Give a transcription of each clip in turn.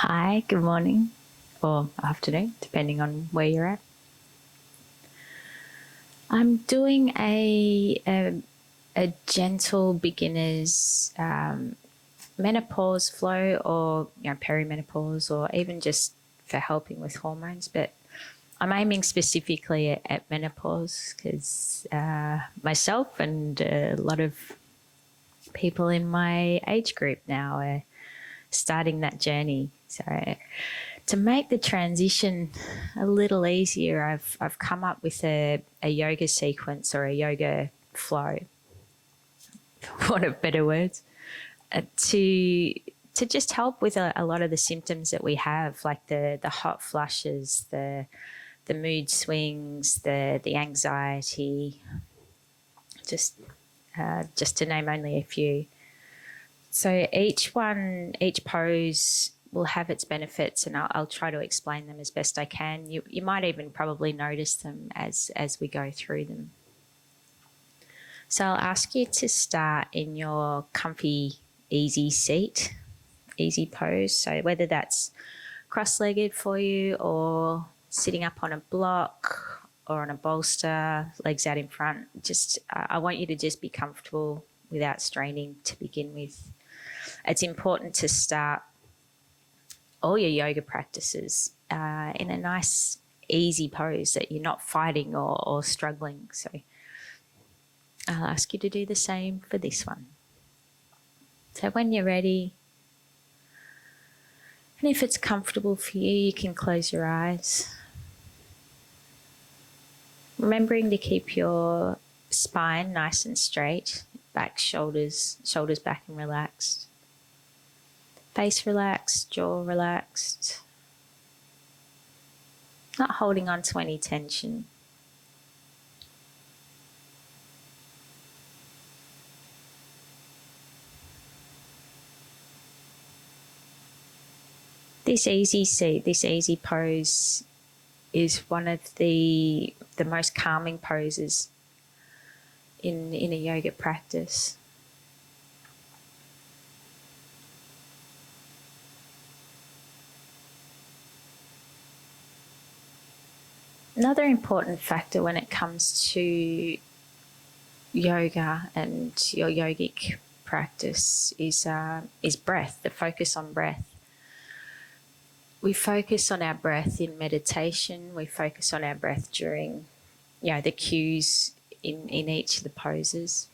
Hi, good morning or afternoon, depending on where you're at. I'm doing a gentle beginner's menopause flow, or perimenopause, or even just for helping with hormones. But I'm aiming specifically at menopause because myself and a lot of people in my age group now are starting that journey. So to make the transition a little easier, I've come up with a yoga sequence or a yoga flow, for want of better words, to just help with a lot of the symptoms that we have, like the hot flushes, the mood swings, the anxiety, just to name only a few. So each pose will have its benefits, and I'll try to explain them as best I can. You might even probably notice them as we go through them. So I'll ask you to start in your comfy, easy seat, easy pose. So whether that's cross-legged for you or sitting up on a block or on a bolster, legs out in front, I want you to just be comfortable without straining to begin with. It's important to start all your yoga practices in a nice, easy pose that you're not fighting or struggling. So I'll ask you to do the same for this one. So when you're ready, and if it's comfortable for you, you can close your eyes. Remembering to keep your spine nice and straight, back, shoulders back and relaxed. Face relaxed, jaw relaxed. Not holding on to any tension. This easy seat, this easy pose is one of the most calming poses in a yoga practice. Another important factor when it comes to yoga and your yogic practice is breath, the focus on breath. We focus on our breath in meditation. We focus on our breath during, the cues in each of the poses.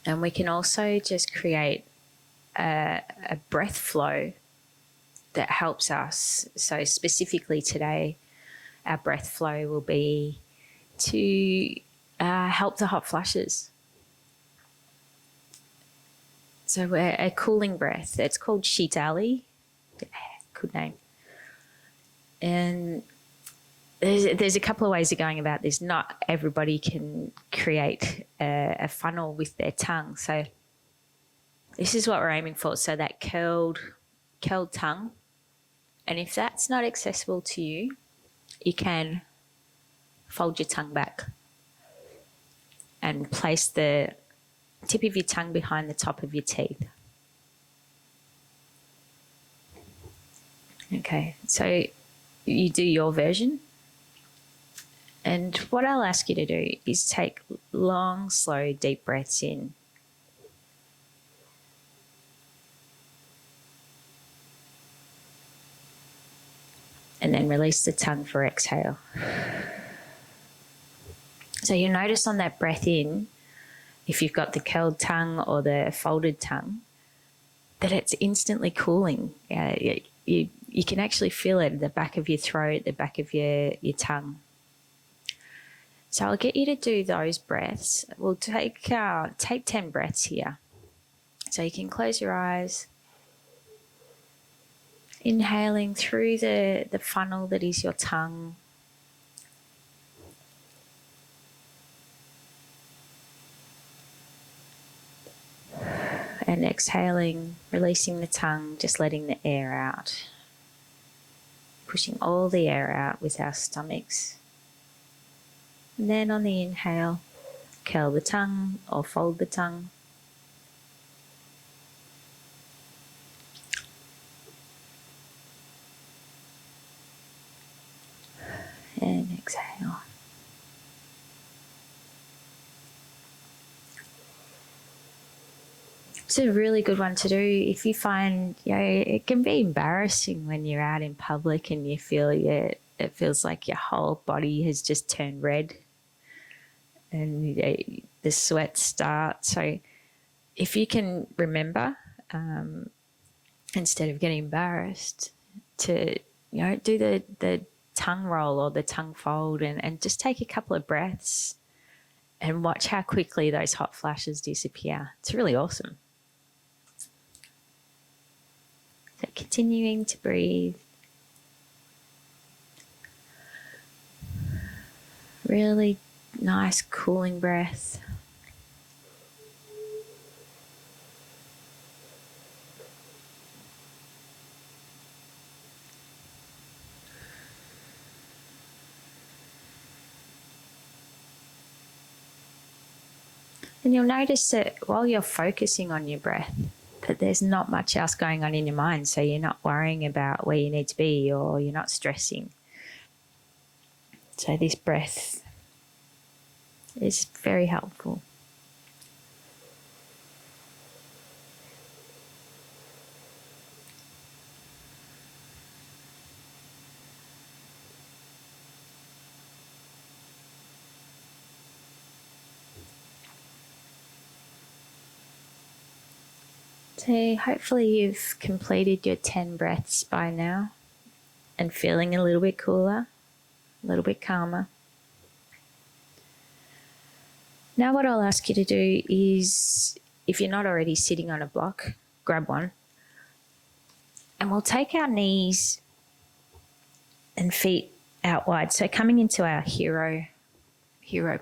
And we can also just create a breath flow that helps us. So specifically today, our breath flow will be to help the hot flushes. So we're a cooling breath. It's called Shitali. Good name. And there's a couple of ways of going about this. Not everybody can create a funnel with their tongue. So this is what we're aiming for. So that curled tongue. And if that's not accessible to you, you can fold your tongue back and place the tip of your tongue behind the top of your teeth. Okay, so you do your version. And what I'll ask you to do is take long, slow, deep breaths in. And then release the tongue for exhale. So you'll notice on that breath in, if you've got the curled tongue or the folded tongue, that it's instantly cooling. You can actually feel it at the back of your throat, the back of your tongue. So I'll get you to do those breaths. We'll take 10 breaths here. So you can close your eyes. Inhaling through the funnel that is your tongue. And exhaling, releasing the tongue, just letting the air out. Pushing all the air out with our stomachs. And then on the inhale, curl the tongue or fold the tongue. Exhale. It's a really good one to do if you find, it can be embarrassing when you're out in public and you feel it feels like your whole body has just turned red and the sweat starts. So if you can remember, instead of getting embarrassed, to do the tongue roll or the tongue fold and just take a couple of breaths and watch how quickly those hot flashes disappear. It's really awesome. So continuing to breathe. Really nice cooling breath. And you'll notice that while you're focusing on your breath, that there's not much else going on in your mind. So you're not worrying about where you need to be or you're not stressing. So this breath is very helpful. So hopefully you've completed your 10 breaths by now and feeling a little bit cooler, a little bit calmer. Now what I'll ask you to do is, if you're not already sitting on a block, grab one. And we'll take our knees and feet out wide. So coming into our hero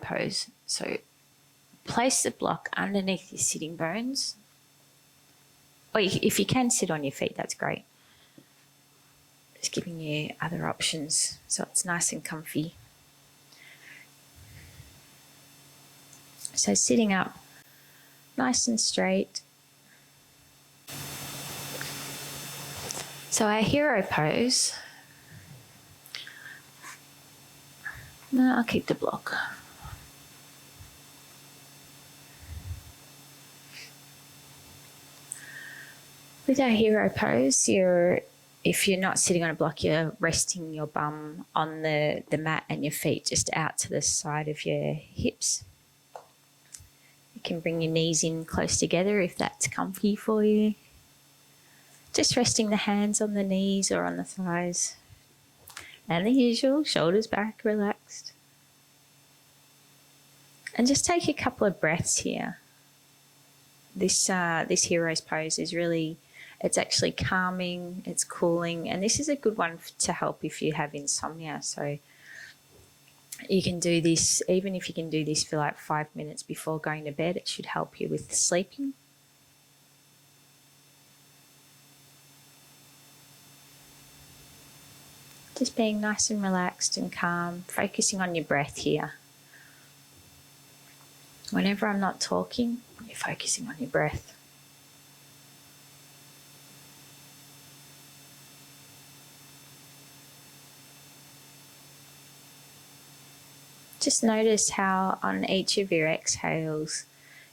pose. So place the block underneath your sitting bones. Or if you can sit on your feet, that's great. Just giving you other options so it's nice and comfy. So sitting up nice and straight. So our hero pose. No, I'll keep the block. With our hero pose, if you're not sitting on a block, you're resting your bum on the mat and your feet just out to the side of your hips. You can bring your knees in close together if that's comfy for you. Just resting the hands on the knees or on the thighs. And the usual, shoulders back, relaxed. And just take a couple of breaths here. This hero's pose is really, it's actually calming, it's cooling, and this is a good one to help if you have insomnia. So you can do this, even if you can do this for like 5 minutes before going to bed, it should help you with sleeping. Just being nice and relaxed and calm, focusing on your breath here. Whenever I'm not talking, you're focusing on your breath. Just notice how on each of your exhales,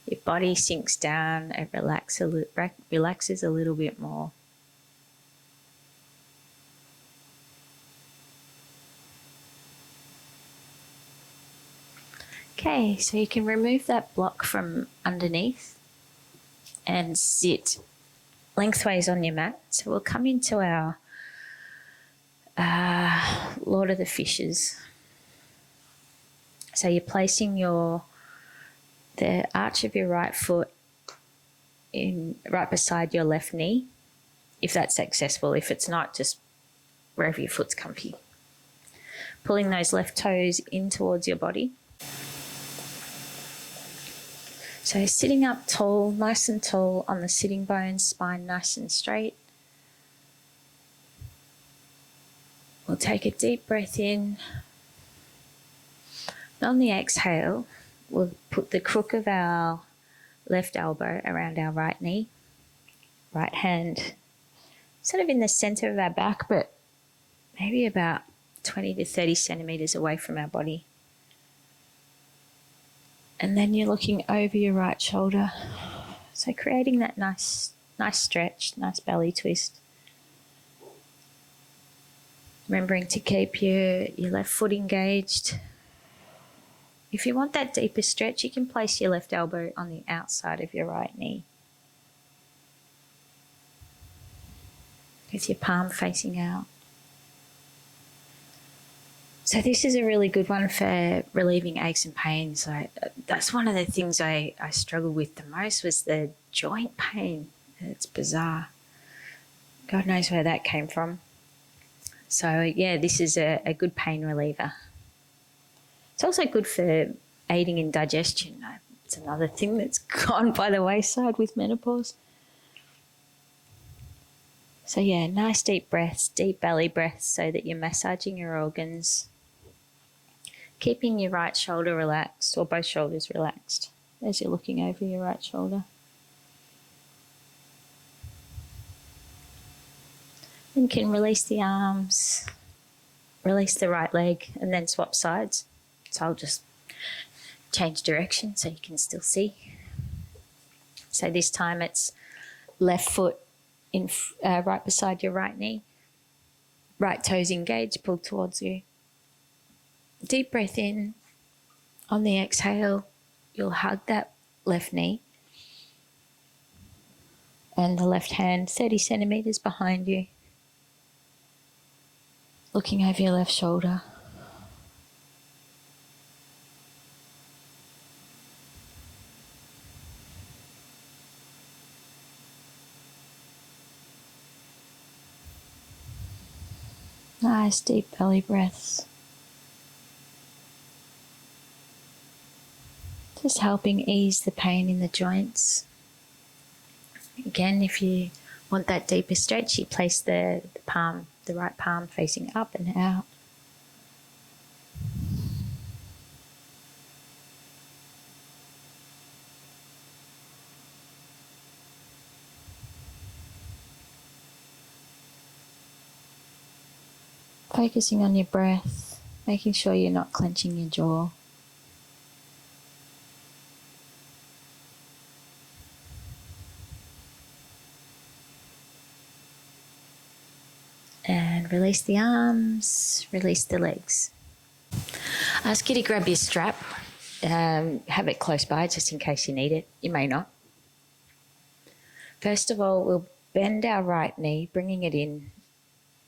your body sinks down and relaxes a little bit more. Okay, so you can remove that block from underneath and sit lengthways on your mat. So we'll come into our Lord of the Fishes. So you're placing the arch of your right foot right beside your left knee, if that's accessible. If it's not, just wherever your foot's comfy. Pulling those left toes in towards your body. So sitting up tall, nice and tall on the sitting bones, spine nice and straight. We'll take a deep breath in. And on the exhale, we'll put the crook of our left elbow around our right knee, right hand sort of in the center of our back, but maybe about 20 to 30 centimetres away from our body. And then you're looking over your right shoulder. So creating that nice stretch, nice belly twist. Remembering to keep your left foot engaged. If you want that deeper stretch, you can place your left elbow on the outside of your right knee, with your palm facing out. So this is a really good one for relieving aches and pains. That's one of the things I struggled with the most, was the joint pain. It's bizarre. God knows where that came from. So yeah, this is a good pain reliever. It's also good for aiding in digestion. It's another thing that's gone by the wayside with menopause. So yeah, nice deep breaths, deep belly breaths, so that you're massaging your organs. Keeping your right shoulder relaxed, or both shoulders relaxed, as you're looking over your right shoulder. Then you can release the arms, release the right leg, and then swap sides. So I'll just change direction so you can still see. So this time it's left foot in right beside your right knee, right toes engaged, pulled towards you. Deep breath in. On the exhale, you'll hug that left knee and the left hand 30 centimetres behind you, looking over your left shoulder. Nice deep belly breaths. Just helping ease the pain in the joints. Again, if you want that deeper stretch, you place the right palm facing up and out. Focusing on your breath, making sure you're not clenching your jaw. And release the arms, release the legs. Ask you to grab your strap, have it close by just in case you need it. You may not. First of all, we'll bend our right knee, bringing it in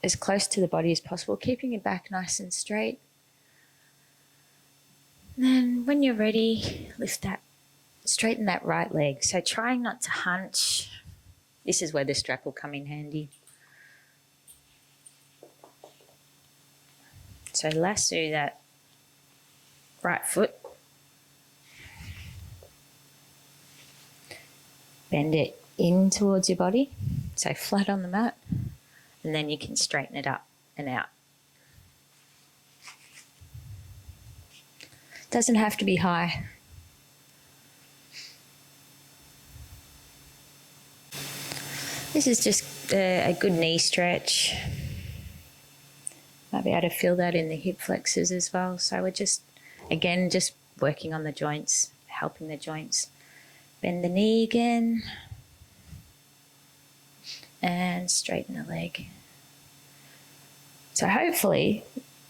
as close to the body as possible, keeping your back nice and straight. And then when you're ready, straighten that right leg. So trying not to hunch. This is where the strap will come in handy. So lasso that right foot. Bend it in towards your body, so flat on the mat, and then you can straighten it up and out. Doesn't have to be high. This is just a good knee stretch. Might be able to feel that in the hip flexors as well. So we're just working on the joints, helping the joints. Bend the knee again and straighten the leg. So hopefully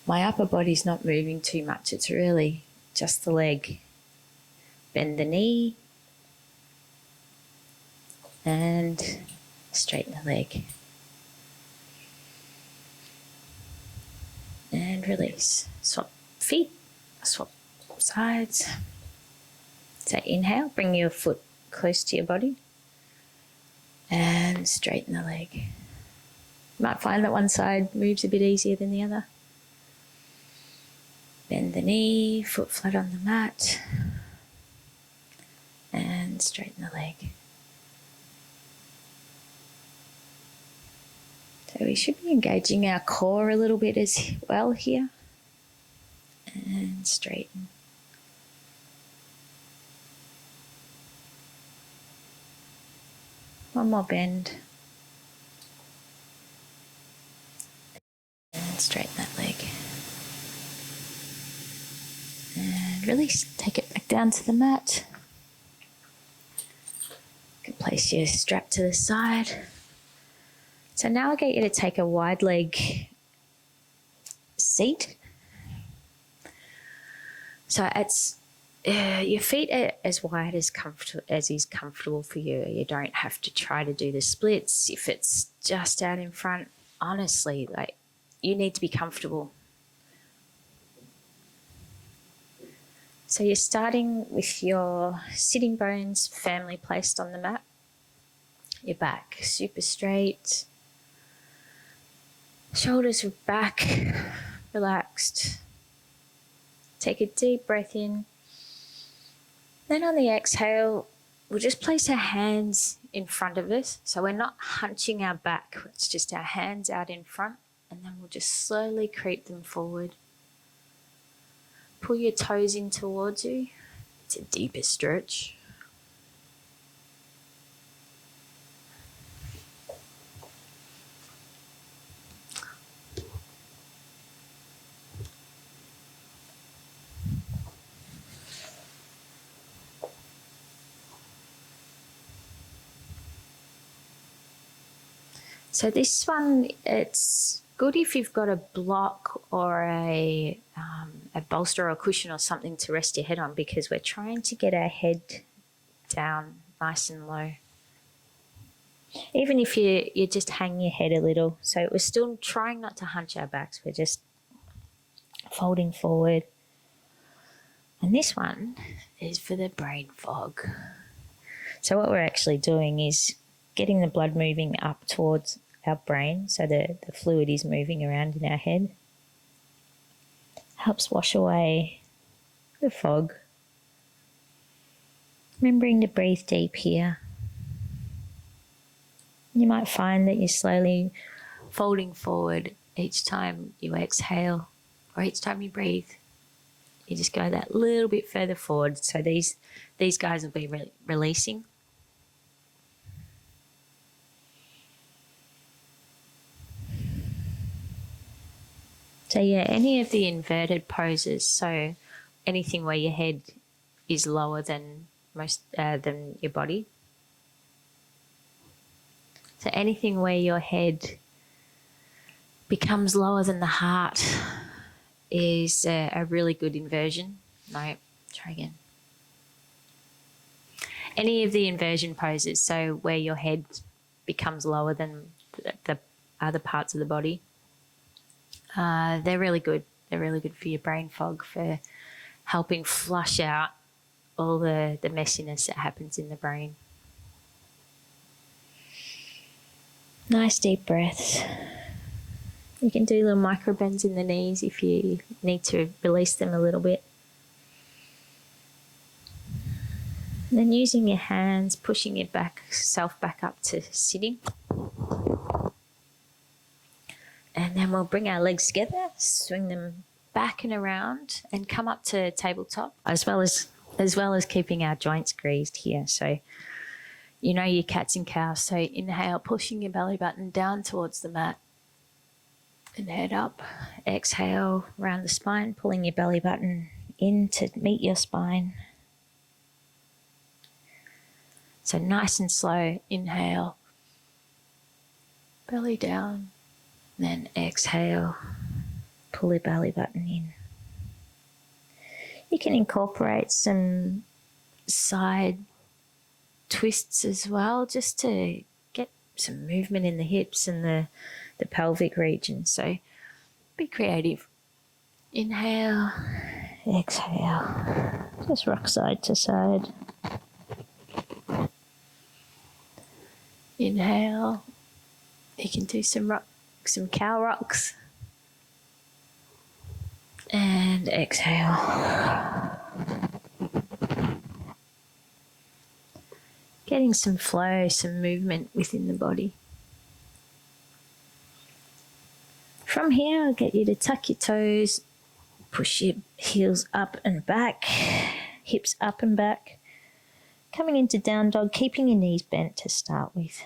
my upper body's not moving too much. It's really just the leg. Bend the knee and straighten the leg. And release. Swap feet, swap sides. So inhale, bring your foot close to your body and straighten the leg. You might find that one side moves a bit easier than the other. Bend the knee, foot flat on the mat and straighten the leg. So we should be engaging our core a little bit as well here. And straighten. One more bend. And straighten that leg. release. Take it back down to the mat. You can place your strap to the side. So now I'll get you to take a wide leg seat. So it's your feet are as wide as is comfortable for you. You don't have to try to do the splits. If it's just out in front, honestly, like, you need to be comfortable. So you're starting with your sitting bones firmly placed on the mat. Your back super straight. Shoulders are back, relaxed. Take a deep breath in. Then on the exhale, we'll just place our hands in front of us. So we're not hunching our back. It's just our hands out in front. And then we'll just slowly creep them forward. Pull your toes in towards you. It's a deeper stretch. So this one, it's good if you've got a block or a bolster or a cushion or something to rest your head on, because we're trying to get our head down nice and low. Even if you just hang your head a little. So we're still trying not to hunch our backs. We're just folding forward. And this one is for the brain fog. So what we're actually doing is getting the blood moving up towards our brain, so the fluid is moving around in our head. Helps wash away the fog. Remembering to breathe deep here. You might find that you're slowly folding forward each time you exhale, or each time you breathe. You just go that little bit further forward. So these guys will be releasing. So yeah, any of the inverted poses, so anything where your head is lower than than your body. So anything where your head becomes lower than the heart is a really good inversion. No, try again. Any of the inversion poses, so where your head becomes lower than the other parts of the body, they're really good. They're really good for your brain fog, for helping flush out all the messiness that happens in the brain. Nice deep breaths. You can do little micro bends in the knees if you need to release them a little bit. And then using your hands, pushing yourself back up to sitting. And then we'll bring our legs together, swing them back and around, and come up to tabletop, as well as keeping our joints greased here. So you know your cats and cows. So inhale, pushing your belly button down towards the mat and head up. Exhale, round the spine, pulling your belly button in to meet your spine. So nice and slow, inhale, belly down, then exhale, pull your belly button in. You can incorporate some side twists as well, just to get some movement in the hips and the pelvic region. So be creative. Inhale, exhale, just rock side to side. Inhale, you can do some cow rocks. And exhale. Getting some flow, some movement within the body. From here, I'll get you to tuck your toes, push your heels up and back, hips up and back. Coming into down dog, keeping your knees bent to start with.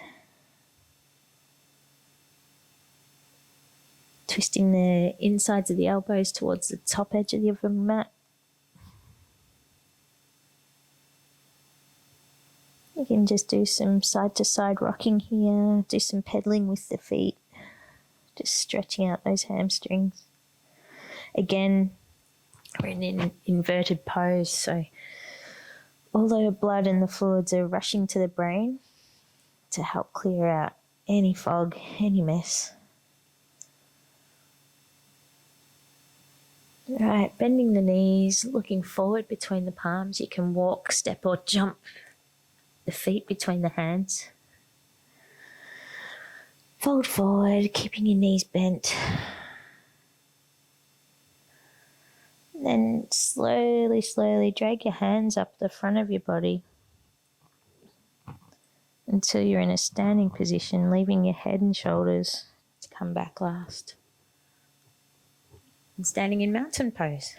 Twisting the insides of the elbows towards the top edge of your mat. You can just do some side-to-side rocking here, do some pedaling with the feet, just stretching out those hamstrings. Again, we're in an inverted pose, so all the blood and the fluids are rushing to the brain to help clear out any fog, any mess. Right, bending the knees, looking forward between the palms. You can walk, step or jump the feet between the hands. Fold forward, keeping your knees bent. Then slowly drag your hands up the front of your body until you're in a standing position, leaving your head and shoulders to come back last. And standing in mountain pose.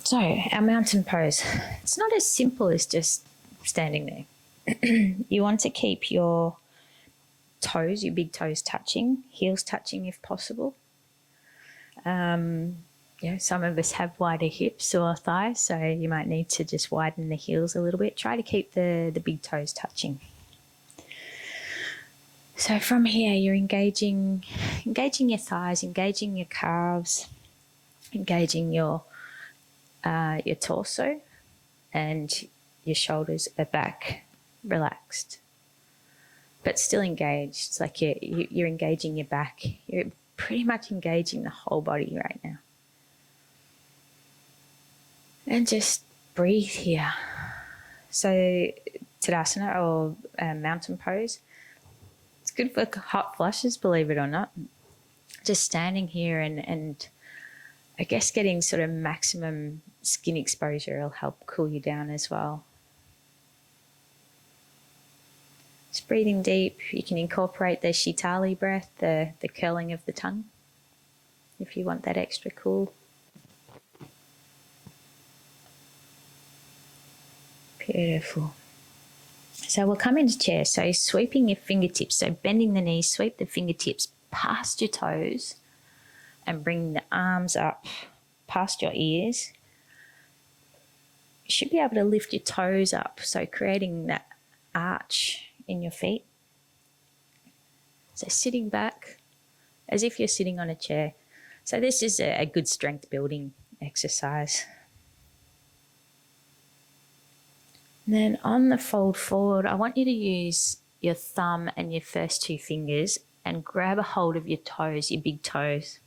So, our mountain pose, it's not as simple as just standing there. You want to keep your toes, your big toes touching, heels touching if possible. Some of us have wider hips or thighs, so you might need to just widen the heels a little bit. Try to keep the big toes touching. So from here, you're engaging your thighs, engaging your calves, engaging your torso, and your shoulders are back, relaxed, but still engaged. It's like you're engaging your back. You're pretty much engaging the whole body right now. And just breathe here. So Tadasana or mountain pose, it's good for hot flushes, believe it or not. Just standing here and I guess getting sort of maximum skin exposure will help cool you down as well. Just breathing deep. You can incorporate the Shitali breath, the curling of the tongue, if you want that extra cool. Beautiful. So we'll come into chair. So sweeping your fingertips, so bending the knees, sweep the fingertips past your toes and bring the arms up past your ears. You should be able to lift your toes up, so creating that arch in your feet. So sitting back as if you're sitting on a chair. So this is a good strength building exercise. And then on the fold forward, I want you to use your thumb and your first two fingers and grab a hold of your toes, your big toes.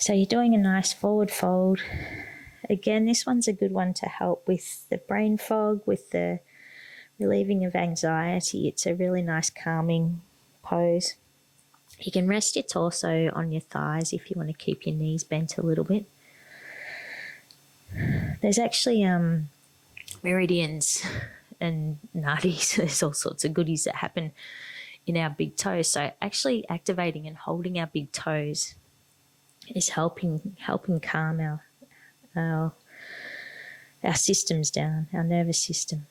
So you're doing a nice forward fold. Again, this one's a good one to help with the brain fog, with the relieving of anxiety. It's a really nice calming pose. You can rest your torso on your thighs if you want to keep your knees bent a little bit. There's actually meridians and nadis. There's all sorts of goodies that happen in our big toes. So actually activating and holding our big toes is helping calm our systems down, our nervous system.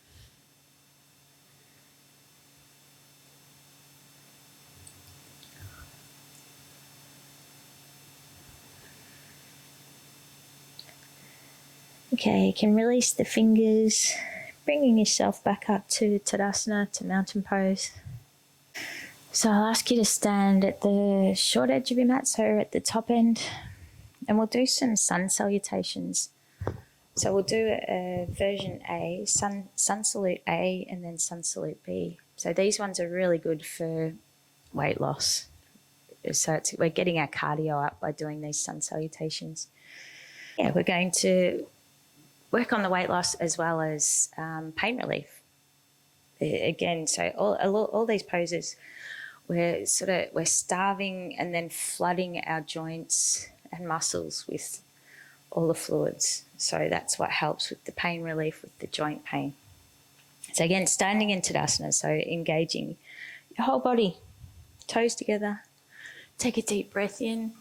Okay, you can release the fingers, bringing yourself back up to Tadasana, to mountain pose. So I'll ask you to stand at the short edge of your mat, so at the top end, and we'll do some sun salutations. So we'll do a version A, sun salute A, and then sun salute B. So these ones are really good for weight loss. So we're getting our cardio up by doing these sun salutations. Yeah, we're going to work on the weight loss as well as pain relief. Again, so all these poses, we're starving and then flooding our joints and muscles with all the fluids. So that's what helps with the pain relief, with the joint pain. So again, standing in Tadasana, so engaging your whole body, toes together. Take a deep breath in,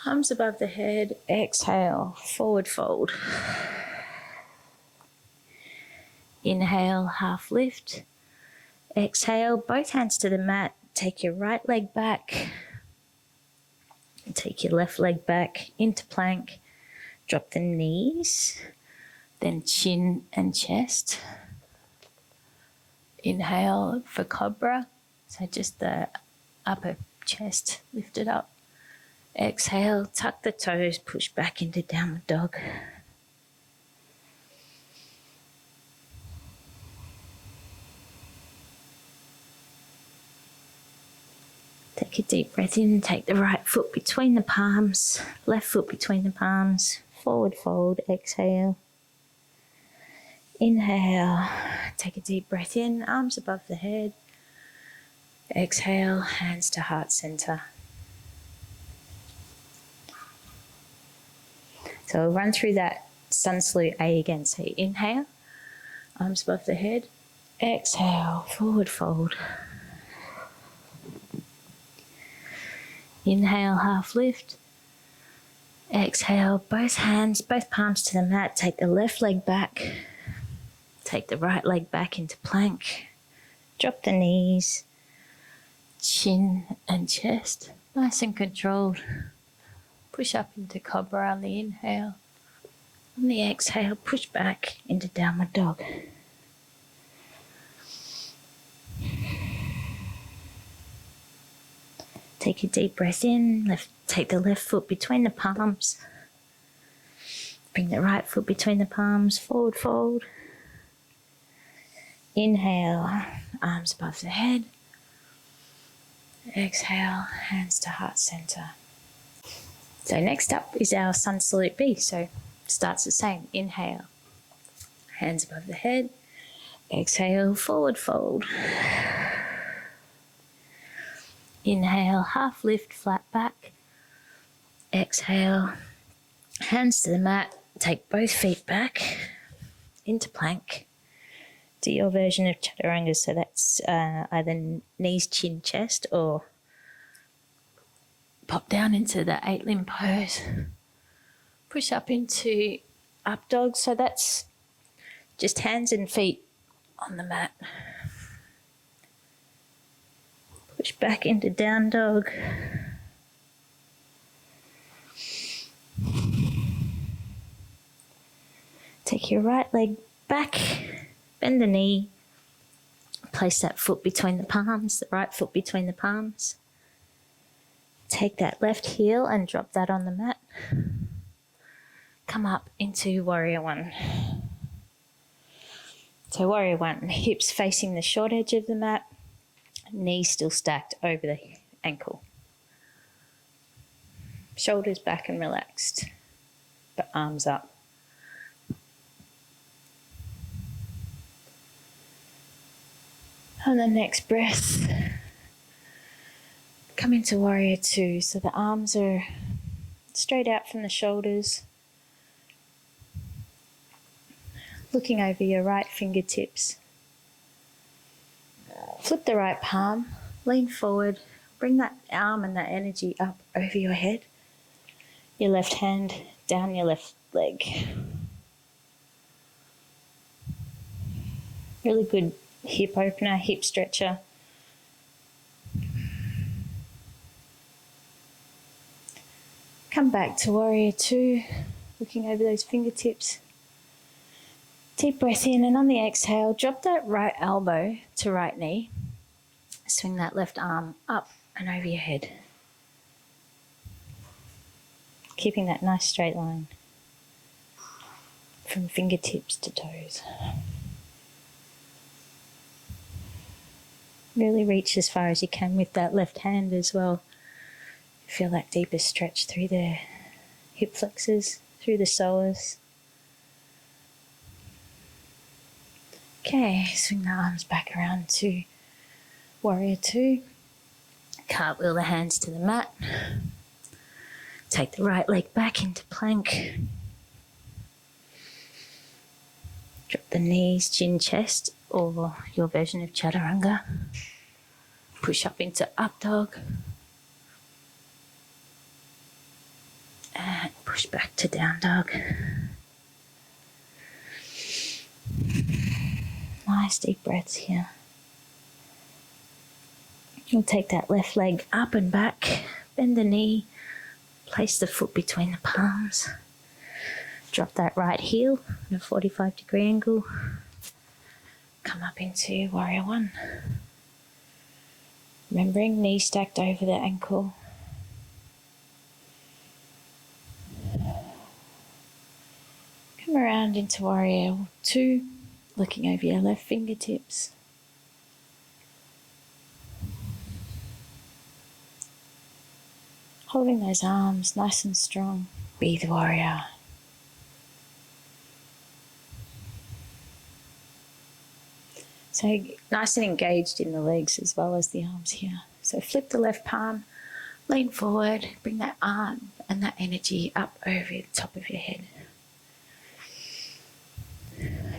arms above the head, exhale, forward fold. Inhale, half lift. Exhale, both hands to the mat. Take your right leg back. Take your left leg back into plank. Drop the knees. then chin and chest. Inhale for cobra, so just the upper chest lifted up. Exhale, tuck the toes, push back into downward dog. Take a deep breath in, take the right foot between the palms, left foot between the palms, forward fold, exhale. Inhale, take a deep breath in, arms above the head. Exhale, hands to heart center. So we'll run through that sun salute A again. So inhale, arms above the head. Exhale, forward fold. Inhale, half lift. Exhale, both hands, both palms to the mat. Take the left leg back. Take the right leg back into plank. Drop the knees, chin and chest, nice and controlled. Push up into cobra on the inhale. On the exhale, push back into downward dog. Take a deep breath in, take the left foot between the palms. Bring the right foot between the palms, forward fold. Inhale, arms above the head. Exhale, hands to heart center. So next up is our sun salute B. So it starts the same. Inhale, hands above the head. Exhale, forward fold. Inhale, half lift, flat back. Exhale, hands to the mat. Take both feet back into plank. Do your version of chaturanga. So that's either knees, chin, chest, or pop down into the 8-limb pose. Push up into up dog. So that's just hands and feet on the mat. Push back into down dog. Take your right leg back, bend the knee, place that foot between the palms, the right foot between the palms. Take that left heel and drop that on the mat. Come up into warrior one. So warrior one, hips facing the short edge of the mat, knees still stacked over the ankle. Shoulders back and relaxed, but arms up. On the next breath, come into warrior two. So the arms are straight out from the shoulders. Looking over your right fingertips. Flip the right palm, lean forward, bring that arm and that energy up over your head. Your left hand down your left leg. Really good hip opener, hip stretcher. Come back to warrior two, looking over those fingertips. Deep breath in, and on the exhale, drop that right elbow to right knee. Swing that left arm up and over your head. Keeping that nice straight line from fingertips to toes. Really reach as far as you can with that left hand as well. Feel that deeper stretch through the hip flexors, through the psoas. Okay, swing the arms back around to warrior two. Cartwheel the hands to the mat. Take the right leg back into plank. Drop the knees, chin, chest, or your version of chaturanga. Push up into up dog. And push back to down dog. Nice deep breaths here. You'll take that left leg up and back, bend the knee, place the foot between the palms. Drop that right heel at a 45-degree angle. Come up into Warrior One. Remembering knee stacked over the ankle. Come around into Warrior Two, looking over your left fingertips. Holding those arms nice and strong. Be the warrior. So nice and engaged in the legs as well as the arms here. So flip the left palm, lean forward, bring that arm and that energy up over the top of your head.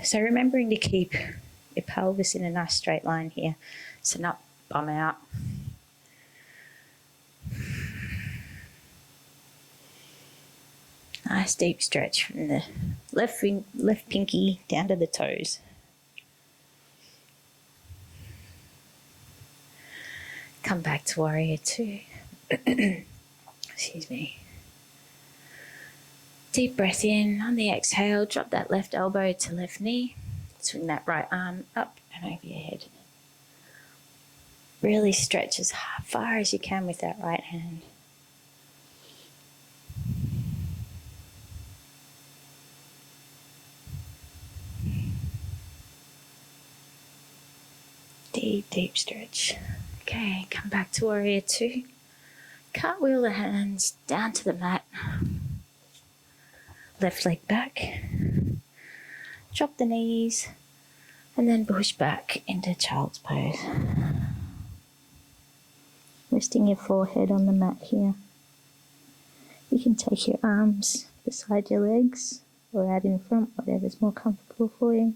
So remembering to keep your pelvis in a nice straight line here, so not bum out. Nice deep stretch from the left pinky down to the toes. Come back to Warrior Two. Excuse me. Deep breath in. On the exhale, drop that left elbow to left knee. Swing that right arm up and over your head. Really stretch as far as you can with that right hand. Deep, deep stretch. Okay, come back to Warrior Two. Cartwheel the hands down to the mat. Left leg back. Drop the knees and then push back into child's pose. Resting your forehead on the mat here. You can take your arms beside your legs or out in front, whatever's more comfortable for you.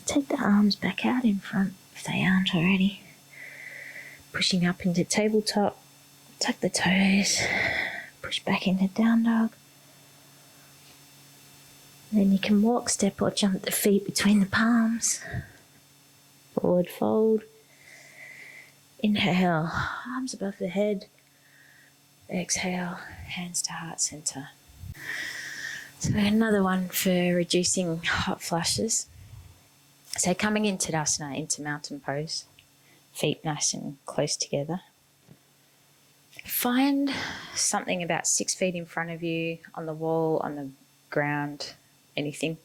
Take the arms back out in front if they aren't already. Pushing up into tabletop, tuck the toes, push back into down dog. And then you can walk, step or jump the feet between the palms. Forward fold. Inhale, arms above the head. Exhale, hands to heart center. So another one for reducing hot flushes. So coming into Tadasana, into mountain pose, feet nice and close together. Find something about 6 feet in front of you, on the wall, on the ground, anything.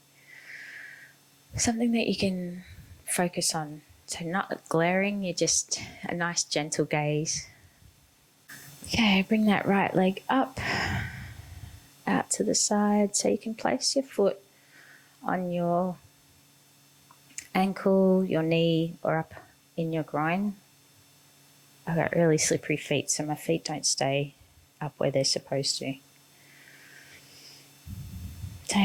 Something that you can focus on. So not glaring, you're just a nice gentle gaze. Okay, bring that right leg up, out to the side. So you can place your foot on your ankle, your knee, or up in your groin. I've got really slippery feet, so my feet don't stay up where they're supposed to. So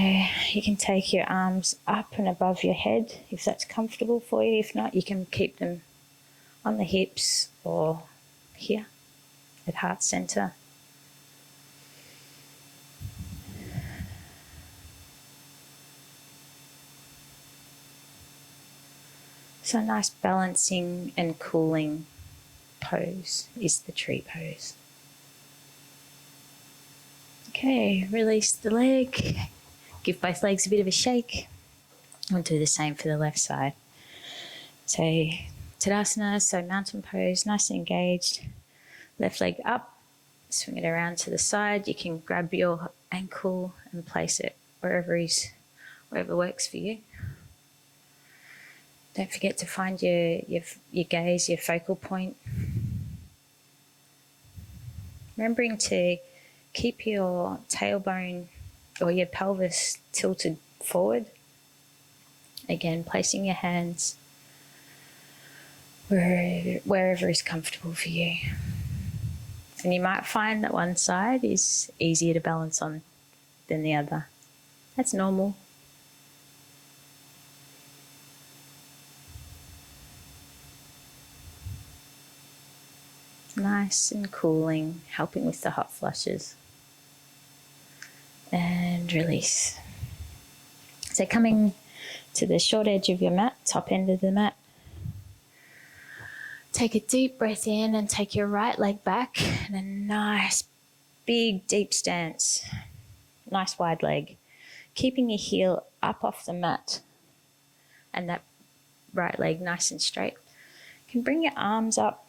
you can take your arms up and above your head if that's comfortable for you. If not, you can keep them on the hips or here at heart center. So a nice balancing and cooling pose is the tree pose. Okay, release the leg. Give both legs a bit of a shake. We'll do the same for the left side. So Tadasana, so mountain pose, nice and engaged. Left leg up, swing it around to the side. You can grab your ankle and place it wherever works for you. Don't forget to find your gaze, your focal point. Remembering to keep your tailbone or your pelvis tilted forward. Again, placing your hands wherever is comfortable for you. And you might find that one side is easier to balance on than the other. That's normal. Nice and cooling, helping with the hot flushes. And release. So coming to the short edge of your mat, top end of the mat, take a deep breath in and take your right leg back and a nice big deep stance. Nice wide leg. Keeping your heel up off the mat and that right leg nice and straight. You can bring your arms up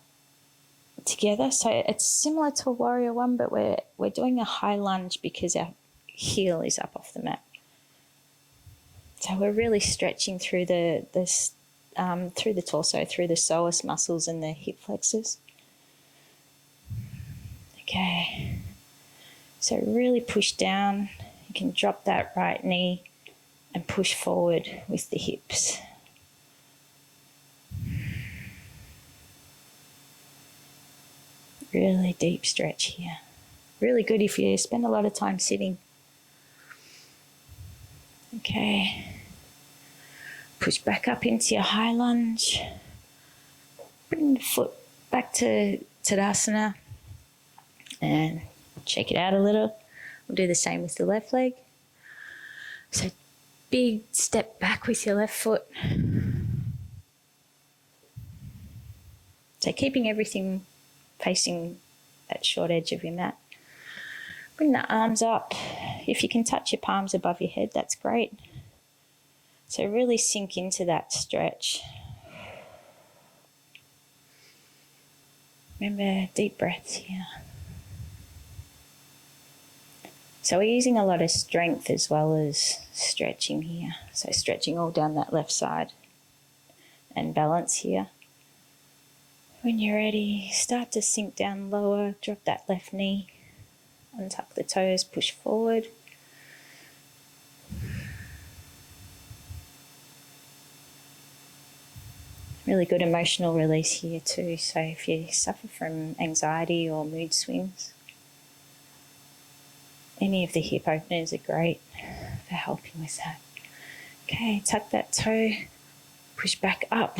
together. So it's similar to a warrior one, but we're doing a high lunge because our heel is up off the mat. So we're really stretching through the torso, through the psoas muscles and the hip flexors. Okay. So really push down. You can drop that right knee and push forward with the hips. Really deep stretch here. Really good if you spend a lot of time sitting. Okay. Push back up into your high lunge. Bring the foot back to Tadasana and shake it out a little. We'll do the same with the left leg. So big step back with your left foot. So keeping everything facing that short edge of your mat. Bring the arms up. If you can touch your palms above your head, that's great. So really sink into that stretch. Remember, deep breaths here. So we're using a lot of strength as well as stretching here. So stretching all down that left side and balance here. When you're ready, start to sink down lower, drop that left knee, untuck the toes, push forward. Really good emotional release here too. So if you suffer from anxiety or mood swings, any of the hip openers are great for helping with that. Okay, tuck that toe, push back up.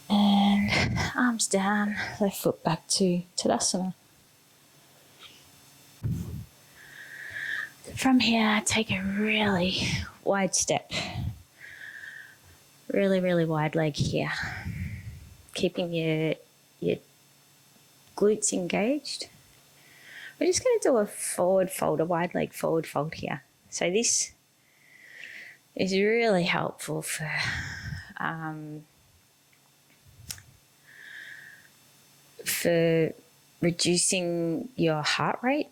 And arms down, left foot back to Tadasana. From here, take a really wide step. Really, really wide leg here. Keeping your glutes engaged. We're just going to do a forward fold, a wide leg forward fold here. So this is really helpful for reducing your heart rate.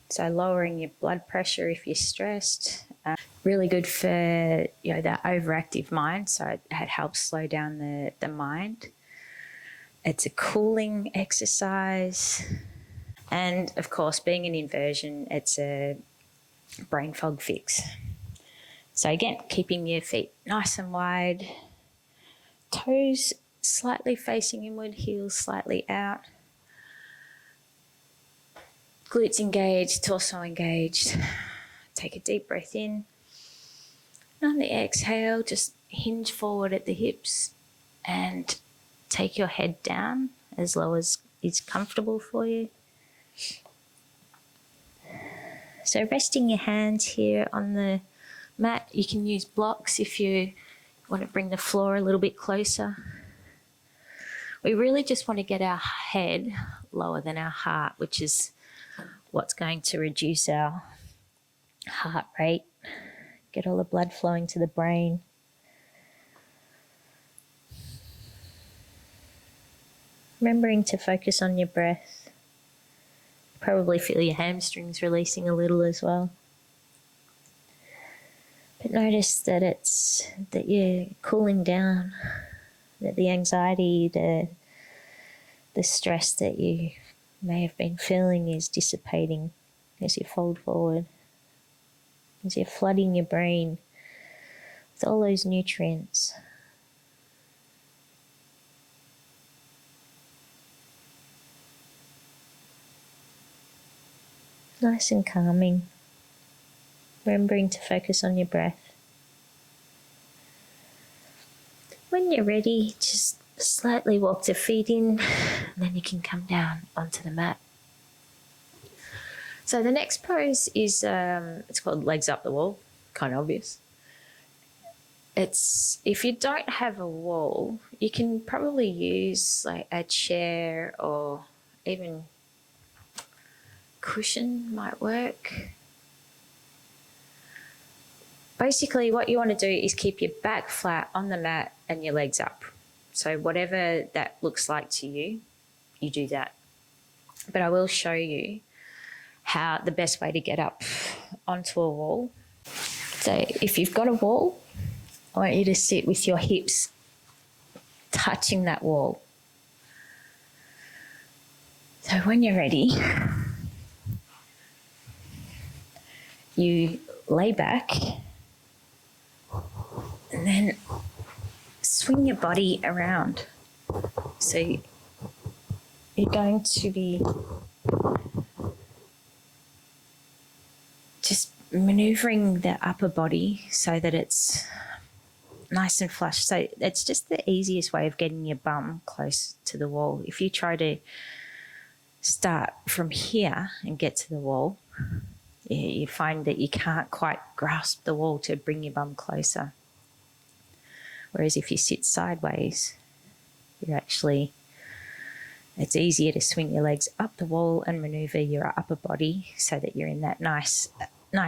So lowering your blood pressure if you're stressed. Really good for that overactive mind. So it helps slow down the mind. It's a cooling exercise. And of course, being an inversion, it's a brain fog fix. So again, keeping your feet nice and wide, toes slightly facing inward, heels slightly out. Glutes engaged, torso engaged. Take a deep breath in. And on the exhale, just hinge forward at the hips and take your head down as low as is comfortable for you. So resting your hands here on the mat. You can use blocks if you want to bring the floor a little bit closer. We really just want to get our head lower than our heart, which is what's going to reduce our heart rate, get all the blood flowing to the brain. Remembering to focus on your breath. Probably feel your hamstrings releasing a little as well. But notice that you're cooling down, that the anxiety, the stress that you may have been feeling is dissipating as you fold forward, as you're flooding your brain with all those nutrients. Nice and calming. Remembering to focus on your breath. When you're ready, just Slightly walk the feet in, and then you can come down onto the mat. So the next pose is, it's called legs up the wall, kind of obvious. It's, if you don't have a wall, you can probably use like a chair or even cushion might work. Basically what you want to do is keep your back flat on the mat and your legs up. So whatever that looks like to you, you do that. But I will show you how the best way to get up onto a wall. So if you've got a wall, I want you to sit with your hips touching that wall. So when you're ready, you lay back and then swing your body around. So you're going to be just maneuvering the upper body so that it's nice and flush. So it's just the easiest way of getting your bum close to the wall. If you try to start from here and get to the wall, you find that you can't quite grasp the wall to bring your bum closer. Whereas if you sit sideways, you're actually, it's easier to swing your legs up the wall and maneuver your upper body so that you're in that nice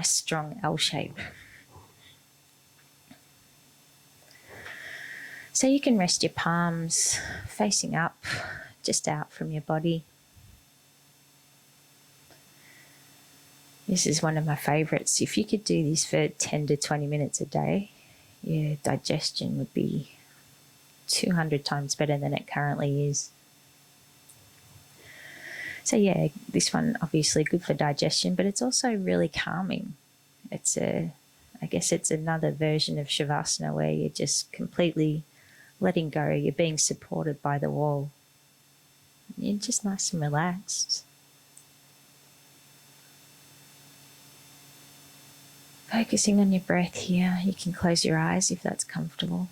strong L shape. So you can rest your palms facing up, just out from your body. This is one of my favourites. If you could do this for 10 to 20 minutes a day, your digestion would be 200 times better than it currently is. So yeah, this one obviously good for digestion, but it's also really calming. I guess it's another version of Shavasana where you're just completely letting go. You're being supported by the wall. You're just nice and relaxed. Focusing on your breath here. You can close your eyes if that's comfortable.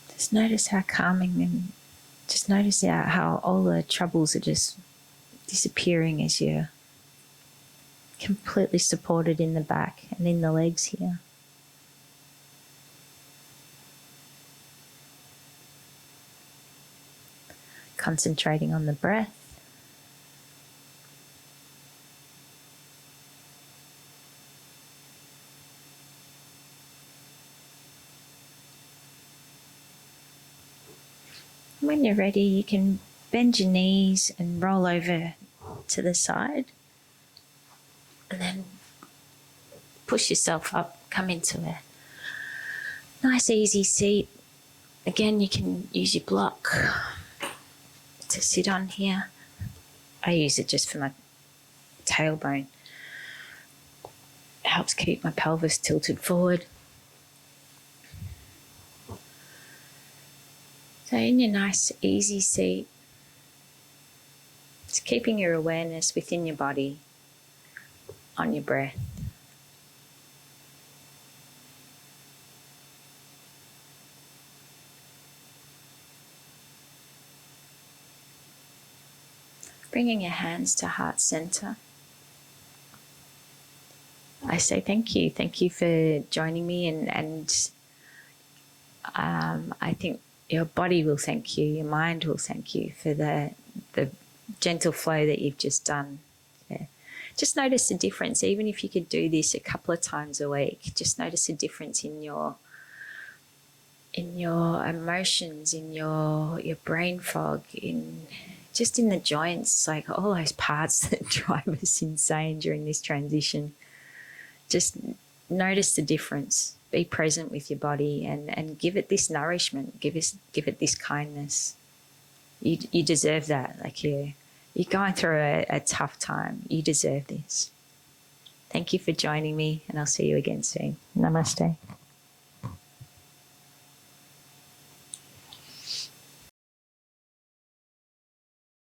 Just notice how calming, and just notice how all the troubles are just disappearing as you're completely supported in the back and in the legs here. Concentrating on the breath. When you're ready, you can bend your knees and roll over to the side. And then push yourself up, come into a nice easy seat. Again, you can use your block to sit on here. I use it just for my tailbone. It helps keep my pelvis tilted forward. So in your nice easy seat, it's keeping your awareness within your body, on your breath. Bringing your hands to heart center. I say thank you. Thank you for joining me, and I think your body will thank you, your mind will thank you for the gentle flow that you've just done. Yeah. Just notice the difference, even if you could do this a couple of times a week. Just notice the difference in your emotions, in your brain fog, in the joints, like all those parts that drive us insane during this transition. Just notice the difference. Be present with your body and give it this nourishment. Give it this kindness. You deserve that. Like you're going through a tough time. You deserve this. Thank you for joining me, and I'll see you again soon. Namaste.